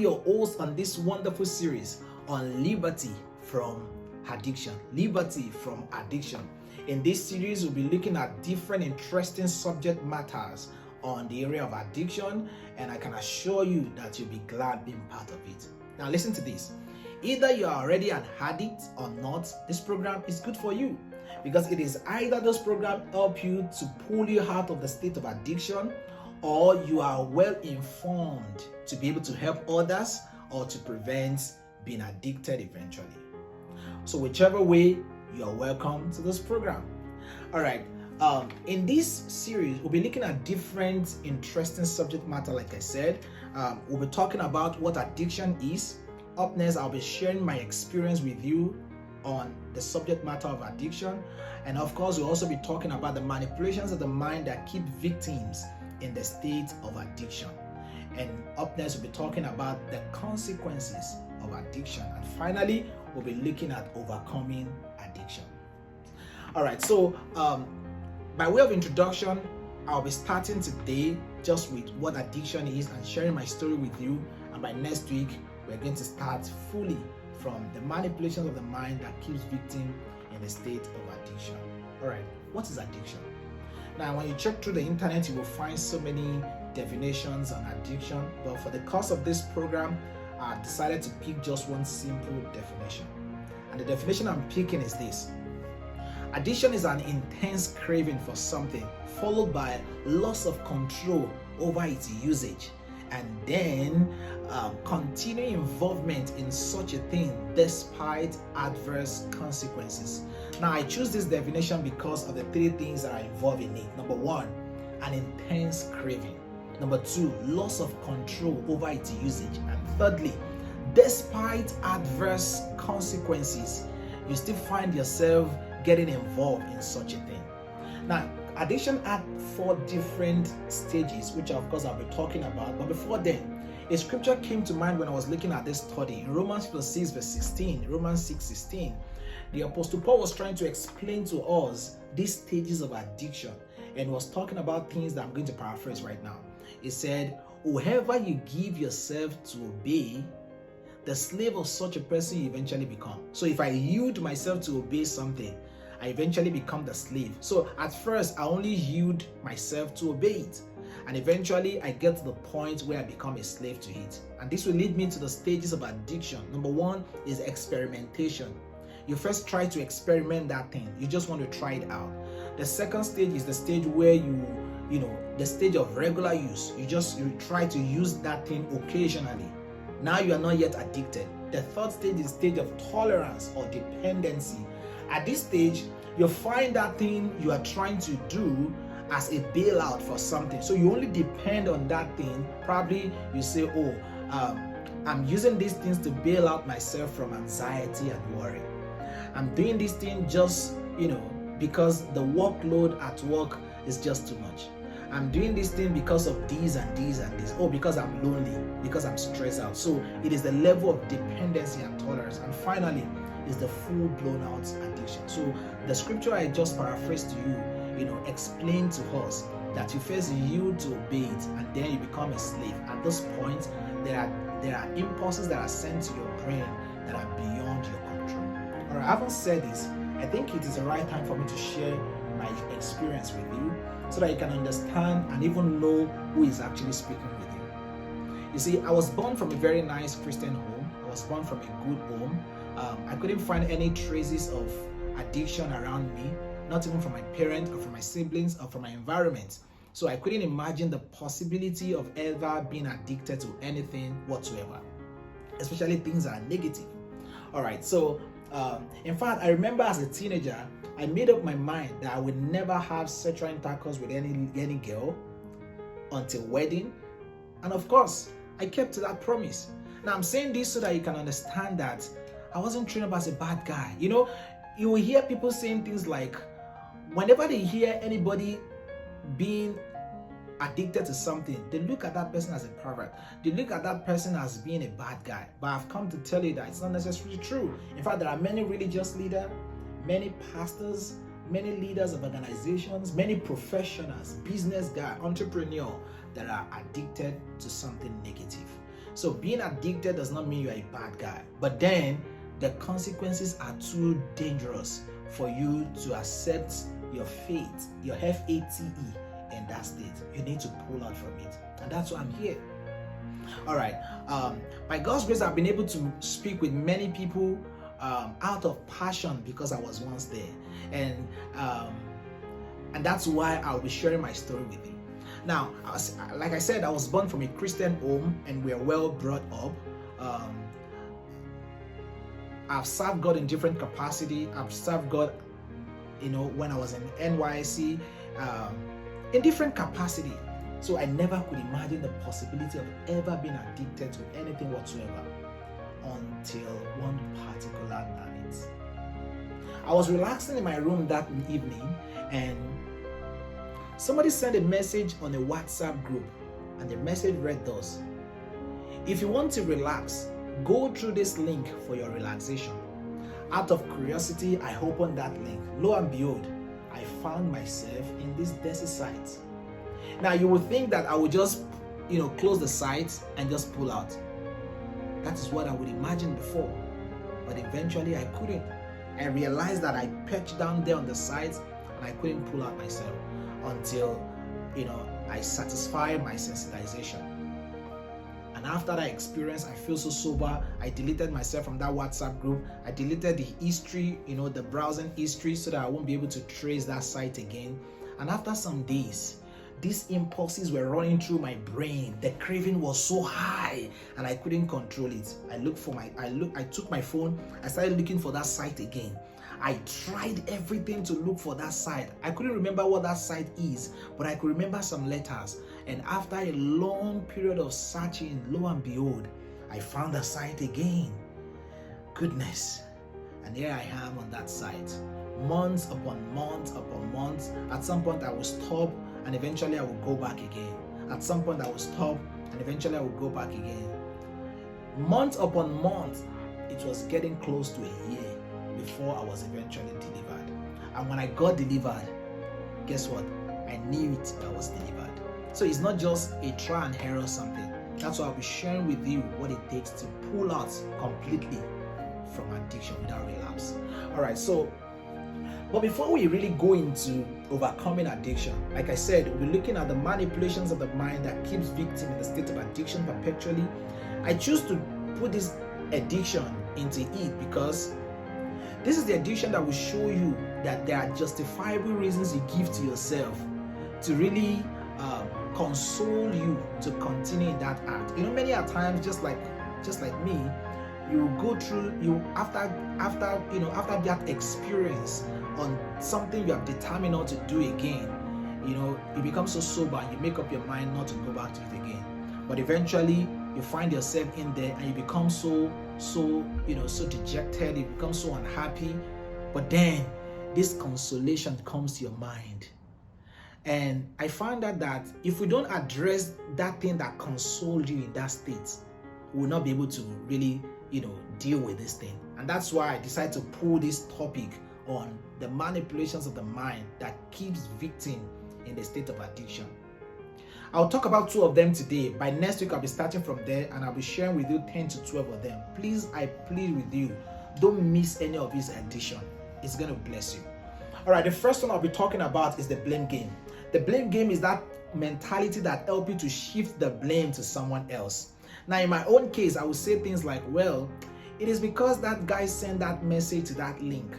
Your host on this wonderful series on liberty from addiction. Liberty from addiction. In this series, we'll be looking at different interesting subject matters on the area of addiction, and I can assure you that you'll be glad being part of it. Now, listen to this. Either you are already an addict or not, this program is good for you, because it is either this program help you to pull you out of the state of addiction, or you are well informed to be able to help others or to prevent being addicted eventually. So whichever way, you are welcome to this program. All right. In this series, we'll be looking at different interesting subject matter. Like I said, we'll be talking about what addiction is. Up next, I'll be sharing my experience with you on the subject matter of addiction. And of course, we'll also be talking about the manipulations of the mind that keep victims in the state of addiction. And up next, we'll be talking about the consequences of addiction. And finally, we'll be looking at overcoming addiction. All right, so by way of introduction, I'll be starting today just with what addiction is and sharing my story with you. And by next week, we're going to start fully from the manipulations of the mind that keeps victim in the state of addiction. All right, what is addiction? Now, when you check through the internet, you will find so many definitions on addiction, but for the course of this program, I decided to pick just one simple definition. And the definition I'm picking is this. Addiction is an intense craving for something, followed by loss of control over its usage, and then continuing involvement in such a thing despite adverse consequences. Now, I choose this definition because of the three things that are involved in it. Number one, an intense craving. Number two, loss of control over its usage. And thirdly, despite adverse consequences, you still find yourself getting involved in such a thing. Now, addiction had 4 different stages, which of course I'll be talking about. But before then, a scripture came to mind when I was looking at this study. In Romans 6 verse 16, Romans 6:16, the Apostle Paul was trying to explain to us these stages of addiction and was talking about things that I'm going to paraphrase right now. He said, whoever you give yourself to obey, the slave of such a person you eventually become. So if I yield myself to obey something, I eventually become the slave. So at first, I only yield myself to obey it. And eventually, I get to the point where I become a slave to it. And this will lead me to the stages of addiction. Number one is experimentation. You first try to experiment that thing. You just want to try it out. The second stage is the stage where the stage of regular use. You try to use that thing occasionally. Now you are not yet addicted. The third stage is the stage of tolerance or dependency. At this stage, you find that thing you are trying to do as a bailout for something. So you only depend on that thing. Probably you say, I'm using these things to bail out myself from anxiety and worry. I'm doing this thing just, because the workload at work is just too much. I'm doing this thing because of these and these and this. Because I'm lonely, because I'm stressed out. So it is the level of dependency and tolerance. And finally, is the full-blown out addiction. So the scripture I just paraphrased to you, explained to us that you first yield to obey it and then you become a slave. At this point, there are impulses that are sent to your brain that are beyond your control. All right, having said this, I think it is the right time for me to share my experience with you so that you can understand and even know who is actually speaking with you. You see, I was born from a very nice Christian home. I was born from a good home. I couldn't find any traces of addiction around me, not even from my parents or from my siblings or from my environment. So I couldn't imagine the possibility of ever being addicted to anything whatsoever, especially things that are negative. All right, so in fact, I remember as a teenager, I made up my mind that I would never have sexual intercourse with any girl until wedding. And of course, I kept to that promise. Now, I'm saying this so that you can understand that I wasn't trained up as a bad guy. You will hear people saying things like, whenever they hear anybody being addicted to something, they look at that person as a pervert. They look at that person as being a bad guy. But I've come to tell you that it's not necessarily true. In fact, there are many religious leaders, many pastors, many leaders of organizations, many professionals, business guys, entrepreneurs that are addicted to something negative. So being addicted does not mean you're a bad guy, but then the consequences are too dangerous for you to accept your fate, your FATE in that state. You need to pull out from it, and that's why I'm here. All right. By God's grace, I've been able to speak with many people out of passion because I was once there, and that's why I'll be sharing my story with you. Now, like I said, I was born from a Christian home, and we're well brought up. I've served God in different capacity. I've served God, when I was in NYC, in different capacity. So I never could imagine the possibility of ever being addicted to anything whatsoever until one particular night. I was relaxing in my room that evening, and somebody sent a message on a WhatsApp group, and the message read thus: if you want to relax, go through this link for your relaxation. Out of curiosity, I opened that link. Lo and behold, I found myself in this desert site. Now, you would think that I would just, close the site and just pull out. That is what I would imagine before. But eventually, I couldn't. I realized that I perched down there on the site and I couldn't pull out myself until, I satisfied my sensitization. And after that experience, I feel so sober. I deleted myself from that WhatsApp group. I deleted the history, the browsing history, so that I won't be able to trace that site again. And after some days, these impulses were running through my brain. The craving was so high and I couldn't control it. I took my phone, I started looking for that site again. I tried everything to look for that site. I couldn't remember what that site is, but I could remember some letters. And after a long period of searching, lo and behold, I found the site again. Goodness. And here I am on that site. Months upon months upon months. At some point I will stop and eventually I will go back again. At some point I will stop and eventually I will go back again. Months upon months, it was getting close to a year before I was eventually delivered. And when I got delivered, guess what? I knew it, I was delivered. So it's not just a try and error something. That's why I'll be sharing with you what it takes to pull out completely from addiction without relapse. All right, but before we really go into overcoming addiction, like I said, we're looking at the manipulations of the mind that keeps victim in the state of addiction perpetually. I choose to put this addiction into it because this is the addiction that will show you that there are justifiable reasons you give to yourself to really console you to continue in that act. Many a times, just like me, you go through after that experience on something you have determined not to do again. You become so sober and you make up your mind not to go back to it again. But eventually you find yourself in there and you become so dejected, you become so unhappy. But then this consolation comes to your mind. And I found out that if we don't address that thing that consoled you in that state, we will not be able to really, deal with this thing. And that's why I decided to pull this topic on the manipulations of the mind that keeps victim in the state of addiction. I'll talk about 2 of them today. By next week, I'll be starting from there and I'll be sharing with you 10 to 12 of them. Please, I plead with you, don't miss any of this addiction. It's going to bless you. All right, the first one I'll be talking about is the blame game. The blame game is that mentality that helps you to shift the blame to someone else. Now, in my own case, I would say things like, well, it is because that guy sent that message to that link.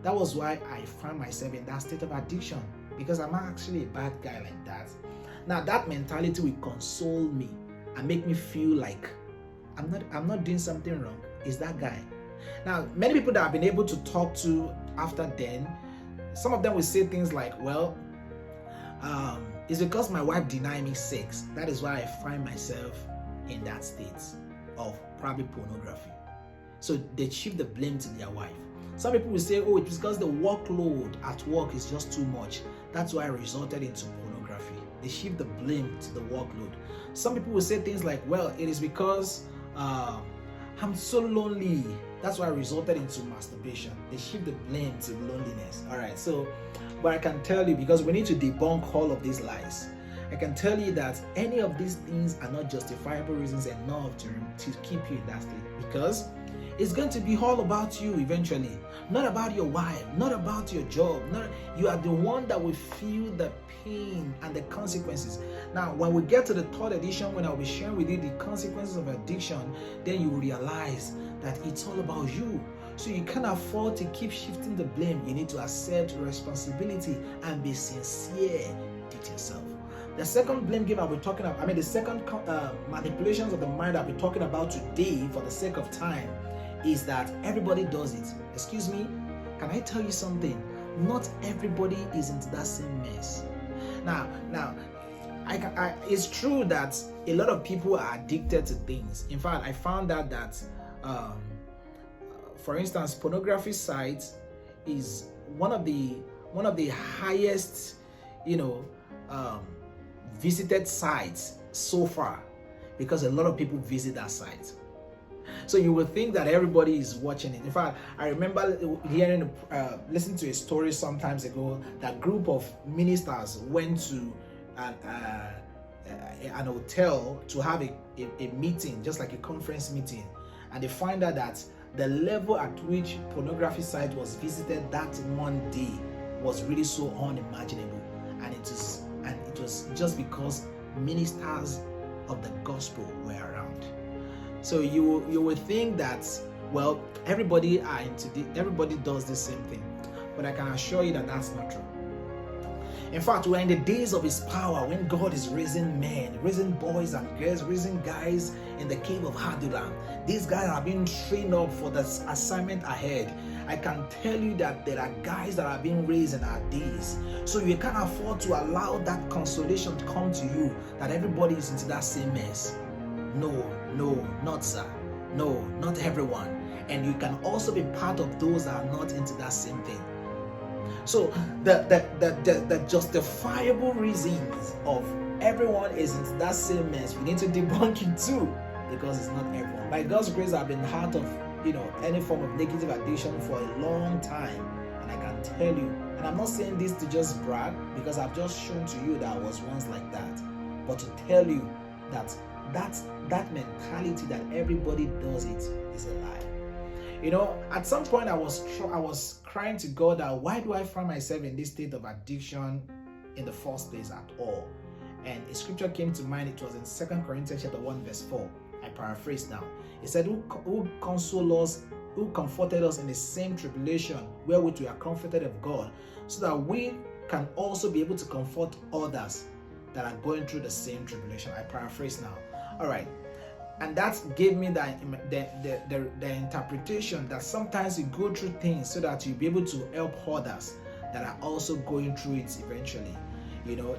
That was why I found myself in that state of addiction, because I'm actually a bad guy like that. Now, that mentality will console me and make me feel like I'm not doing something wrong. It's that guy. Now, many people that I've been able to talk to after then, some of them will say things like, well, it's because my wife denied me sex. That is why I find myself in that state of probably pornography. So they shift the blame to their wife. Some people will say, oh, it's because the workload at work is just too much. That's why I resulted into pornography. They shift the blame to the workload. Some people will say things like, well, it is because I'm so lonely. That's why I resulted into masturbation. They shift the blame to loneliness. All right, but I can tell you, because we need to debunk all of these lies. I can tell you that any of these things are not justifiable reasons enough to keep you in that state, because it's going to be all about you eventually, not about your wife, not about your job. You are the one that will feel the pain and the consequences. Now, when we get to the third edition, when I'll be sharing with you the consequences of addiction, then you will realize that it's all about you. So you can't afford to keep shifting the blame. You need to accept responsibility and be sincere with yourself. The second blame game I'll be talking about, the second manipulations of the mind I'll be talking about today, for the sake of time, is that everybody does it. Excuse me, can I tell you something? Not everybody is into that same mess. Now, it's true that a lot of people are addicted to things. In fact, I found out that, for instance, pornography sites is one of the highest, visited sites so far, because a lot of people visit that site. So you will think that everybody is watching it. In fact, I remember listening to a story some times ago that a group of ministers went to an hotel to have a meeting, just like a conference meeting, and they find out that the level at which pornography site was visited that one day was really so unimaginable, and it was just because ministers of the gospel were around. So you will think that, well, everybody does the same thing, but I can assure you that that's not true. In fact, we're in the days of His power, when God is raising men, raising boys and girls, raising guys in the cave of Hadulam. These guys are being trained up for the assignment ahead. I can tell you that there are guys that are being raised in our days. So you can't afford to allow that consolation to come to you that everybody is into that same mess. No, not sir. No, not everyone. And you can also be part of those that are not into that same thing. So the justifiable reasons of everyone is into that same mess, we need to debunk it too, because it's not everyone. By God's grace, I've been out of any form of negative addiction for a long time, and I can tell you, and I'm not saying this to just brag, because I've just shown to you that I was once like that, but to tell you that mentality that everybody does it is a lie. At some point I was crying to God that why do I find myself in this state of addiction in the first place at all? And a scripture came to mind. It was in 2 Corinthians chapter 1 verse 4. I paraphrase now. It said, who consoled us, who comforted us in the same tribulation wherewith we are comforted of God, so that we can also be able to comfort others that are going through the same tribulation. I paraphrase now. All right. And that gave me the interpretation that sometimes you go through things so that you'll be able to help others that are also going through it eventually.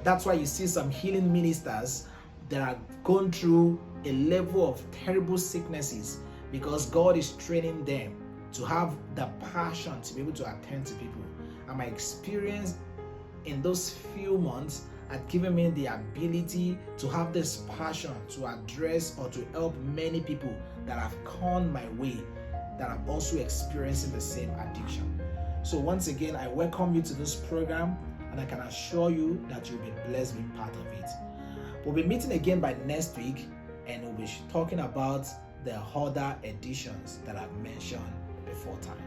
That's why you see some healing ministers that are going through a level of terrible sicknesses, because God is training them to have the passion to be able to attend to people. And my experience in those few months had given me the ability to have this passion to address or to help many people that have come my way that are also experiencing the same addiction. So once again, I welcome you to this program, and I can assure you that you'll be blessed being part of it. We'll be meeting again by next week, and we'll be talking about the other editions that I've mentioned before time.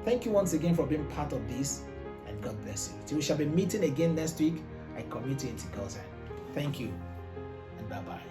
Thank you once again for being part of this, and God bless you. Till we shall be meeting again next week, I commit you into God's hand. Thank you, and bye-bye.